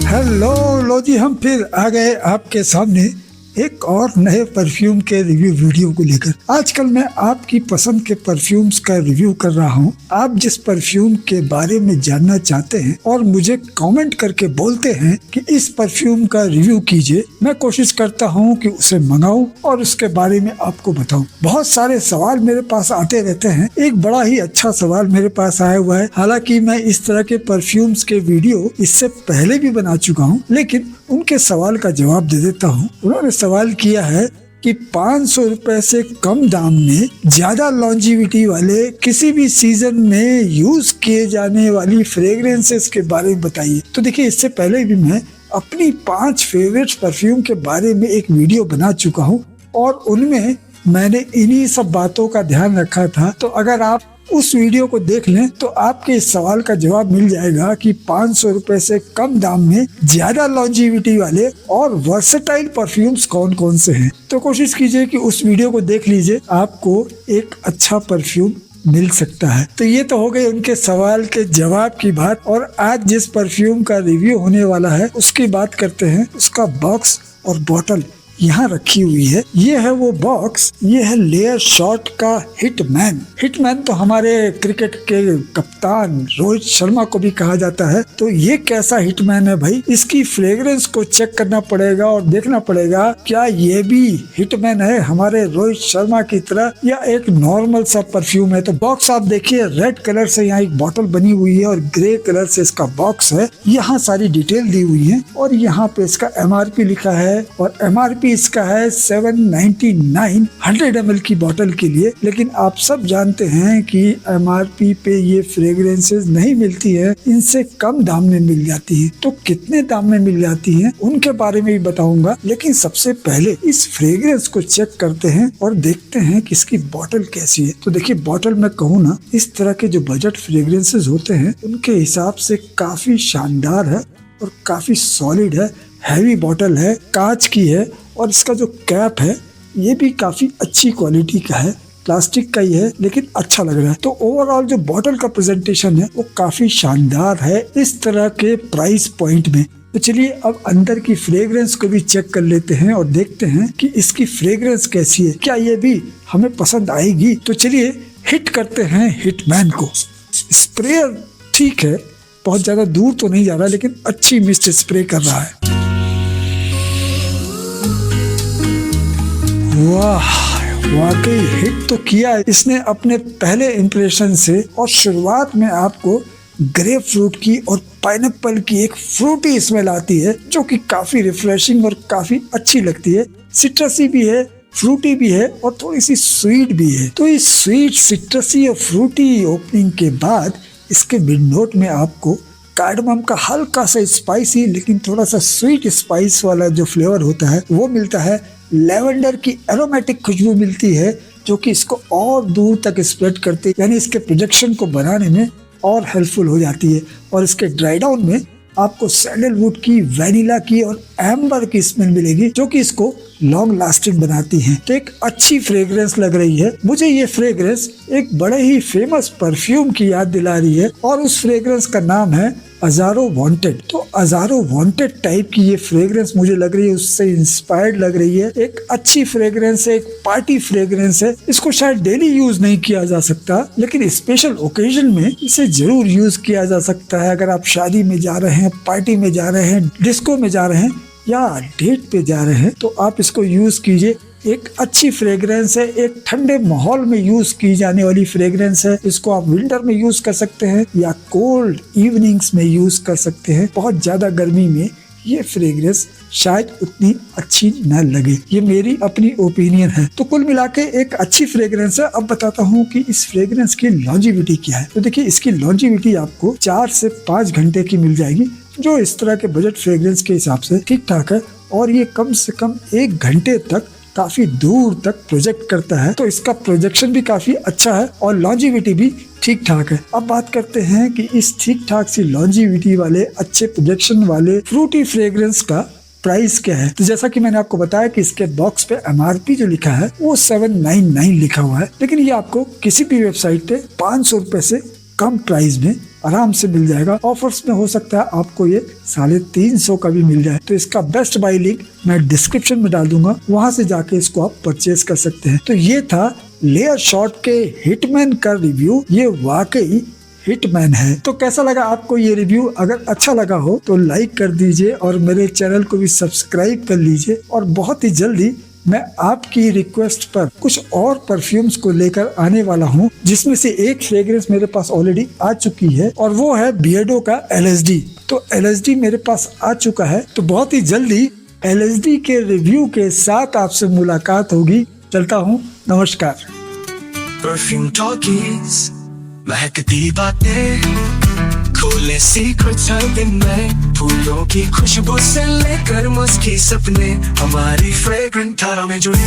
Hello लो जी, हम फिर आ गए आपके सामने एक और नए परफ्यूम के रिव्यू वीडियो को लेकर। आजकल मैं आपकी पसंद के परफ्यूम्स का रिव्यू कर रहा हूं। आप जिस परफ्यूम के बारे में जानना चाहते हैं और मुझे कमेंट करके बोलते हैं कि इस परफ्यूम का रिव्यू कीजिए, मैं कोशिश करता हूं कि उसे मंगाऊं और उसके बारे में आपको बताऊं। बहुत सारे सवाल मेरे पास आते रहते हैं। एक बड़ा ही अच्छा सवाल मेरे पास आया हुआ है। हालांकि मैं इस तरह के परफ्यूम्स के वीडियो इससे पहले भी बना चुका हूं, लेकिन उनके सवाल का जवाब दे देता हूं। उन्होंने सवाल किया है कि 500 रुपए से कम दाम में ज्यादा लॉन्जिविटी वाले किसी भी सीजन में यूज किए जाने वाली फ्रेग्रेंसेस के बारे में बताइए। तो देखिए, इससे पहले भी मैं अपनी 5 फेवरेट परफ्यूम के बारे में एक वीडियो बना चुका हूं और उनमें मैंने इन्हीं सब बातों का ध्यान रखा था। तो अगर आप उस वीडियो को देख लें तो आपके इस सवाल का जवाब मिल जाएगा कि 500 रुपए से कम दाम में ज्यादा लॉन्जिविटी वाले और वर्सेटाइल परफ्यूम्स कौन कौन से हैं। तो कोशिश कीजिए कि उस वीडियो को देख लीजिए, आपको एक अच्छा परफ्यूम मिल सकता है। तो ये तो हो गई उनके सवाल के जवाब की बात। और आज जिस परफ्यूम का रिव्यू होने वाला है उसकी बात करते हैं। उसका बॉक्स और बॉटल यहाँ रखी हुई है। ये है वो बॉक्स, ये है लेयर शॉट का हिटमैन। हिटमैन तो हमारे क्रिकेट के कप्तान रोहित शर्मा को भी कहा जाता है। तो ये कैसा हिटमैन है भाई, इसकी फ्रेग्रेंस को चेक करना पड़ेगा और देखना पड़ेगा क्या ये भी हिटमैन है हमारे रोहित शर्मा की तरह या एक नॉर्मल सा परफ्यूम है। तो बॉक्स आप देखिए, रेड कलर से यहाँ एक बॉटल बनी हुई है और ग्रे कलर से इसका बॉक्स है। यहाँ सारी डिटेल दी हुई है और यहाँ पे इसका MRP लिखा है और MRP इसका है 799 100 ml की बोतल के लिए। लेकिन आप सब जानते हैं कि MRP पे ये फ्रेग्रेंसेस नहीं मिलती है, इनसे कम दाम में मिल जाती है। तो कितने दाम में मिल जाती है उनके बारे में भी बताऊंगा। लेकिन सबसे पहले इस फ्रेग्रेंस को चेक करते हैं और देखते हैं कि इसकी बोतल कैसी है। तो देखिए, बोतल मैं कहूँ ना, इस तरह के जो बजट फ्रेग्रेंसेस होते हैं उनके हिसाब से काफी शानदार है और काफी सॉलिड है। हैवी बोतल है, कांच की है और इसका जो कैप है ये भी काफी अच्छी क्वालिटी का है, प्लास्टिक का ही है लेकिन अच्छा लग रहा है। तो ओवरऑल जो बोतल का प्रेजेंटेशन है वो काफी शानदार है इस तरह के प्राइस पॉइंट में। तो चलिए अब अंदर की फ्रेग्रेंस को भी चेक कर लेते हैं और देखते हैं कि इसकी फ्रेग्रेंस कैसी है, क्या ये भी हमें पसंद आएगी। तो चलिए हिट करते हैं हिटमैन को। स्प्रेयर ठीक है, बहुत ज्यादा दूर तो नहीं जा रहा लेकिन अच्छी मिस्ट स्प्रे कर रहा है। वाह, वाकई हिट तो किया है इसने अपने पहले इंप्रेशन से। और शुरुआत में आपको ग्रेप फ्रूट की और पाइनएप्पल की एक फ्रूटी स्मेल आती है जो कि काफी रिफ्रेशिंग और काफी अच्छी लगती है। सिट्रसी भी है, फ्रूटी भी है और थोड़ी सी स्वीट भी है। तो इस स्वीट, सिट्रसी और फ्रूटी ओपनिंग के बाद इसके मिड नोट में आपको कार्डमम का हल्का सा स्पाइसी लेकिन थोड़ा सा स्वीट स्पाइस वाला जो फ्लेवर होता है वो मिलता है। लेवेंडर की एरोमेटिक खुशबू मिलती है जो कि इसको और दूर तक स्प्रेड करती है, यानी इसके प्रोडक्शन को बनाने में और हेल्पफुल हो जाती है। और इसके ड्राई डाउन में आपको सैंडलवुड की, वैनिला की और एम्बर की स्मेल मिलेगी जो कि इसको लॉन्ग लास्टिंग बनाती है। तो एक अच्छी फ्रेग्रेंस लग रही है मुझे। ये फ्रेग्रेंस एक बड़े ही फेमस परफ्यूम की याद दिला रही है और उस फ्रेग्रेंस का नाम है अजारो वांटेड। तो अजारो वांटेड टाइप की ये फ्रेग्रेंस मुझे लग रही है, उससे इंस्पायर्ड लग रही है। एक अच्छी फ्रेग्रेंस है, एक पार्टी फ्रेग्रेंस है। इसको शायद डेली यूज नहीं किया जा सकता लेकिन स्पेशल ओकेजन में इसे जरूर यूज किया जा सकता है। अगर आप शादी में जा रहे हैं, पार्टी में जा रहे हैं, डिस्को में जा रहे हैं या डेट पे जा रहे हैं तो आप इसको यूज कीजिए। एक अच्छी फ्रेग्रेंस है, एक ठंडे माहौल में यूज की जाने वाली फ्रेग्रेंस है। इसको आप विंटर में यूज कर सकते हैं या कोल्ड इवनिंग्स में यूज कर सकते हैं। बहुत ज्यादा गर्मी में ये फ्रेग्रेंस शायद उतनी अच्छी न लगे, ये मेरी अपनी ओपिनियन है। तो कुल मिला के एक अच्छी फ्रेग्रेंस है। अब बताता हूँ कि इस फ्रेग्रेंस की लॉन्जिविटी क्या है। तो देखिए, इसकी लॉन्जिविटी आपको 4 से 5 घंटे की मिल जाएगी जो इस तरह के बजट फ्रेग्रेंस के हिसाब से ठीक ठाक है। और ये कम से कम 1 घंटे तक काफी दूर तक प्रोजेक्ट करता है। तो इसका प्रोजेक्शन भी काफी अच्छा है और लॉन्जिविटी भी ठीक ठाक है। अब बात करते हैं कि इस ठीक ठाक सी लॉन्जिविटी वाले, अच्छे प्रोजेक्शन वाले फ्रूटी फ्रेग्रेंस का प्राइस क्या है। तो जैसा कि मैंने आपको बताया कि इसके बॉक्स पे MRP जो लिखा है वो 799 लिखा हुआ है, लेकिन ये आपको किसी भी वेबसाइट पे 500 रुपए से कम प्राइस में आराम से मिल जाएगा। ऑफर्स में हो सकता है आपको ये 350 का भी मिल जाए। तो इसका बेस्ट बाय लिंक मैं डिस्क्रिप्शन में डाल दूंगा, वहां से जाके इसको आप परचेज कर सकते हैं। तो ये था लेयर शॉट के हिटमैन का रिव्यू। ये वाकई हिटमैन है। तो कैसा लगा आपको ये रिव्यू? अगर अच्छा लगा हो तो लाइक कर दीजिए और मेरे चैनल को भी सब्सक्राइब कर लीजिए। और बहुत ही जल्दी मैं आपकी रिक्वेस्ट पर कुछ और परफ्यूम्स को लेकर आने वाला हूँ, जिसमें से एक फ्रेग्रेंस मेरे पास ऑलरेडी आ चुकी है और वो है बियर्डो का LSD। तो LSD मेरे पास आ चुका है, तो बहुत ही जल्दी LSD के रिव्यू के साथ आपसे मुलाकात होगी। चलता हूँ, नमस्कार। परफ्यूम टॉकीज, महकती बातें, खोले सीक्रेट्स हर दिन में, फूलों की खुशबू से लेकर मस्की सपने, हमारी फ्रेग्रेंट धारा में जुड़ी।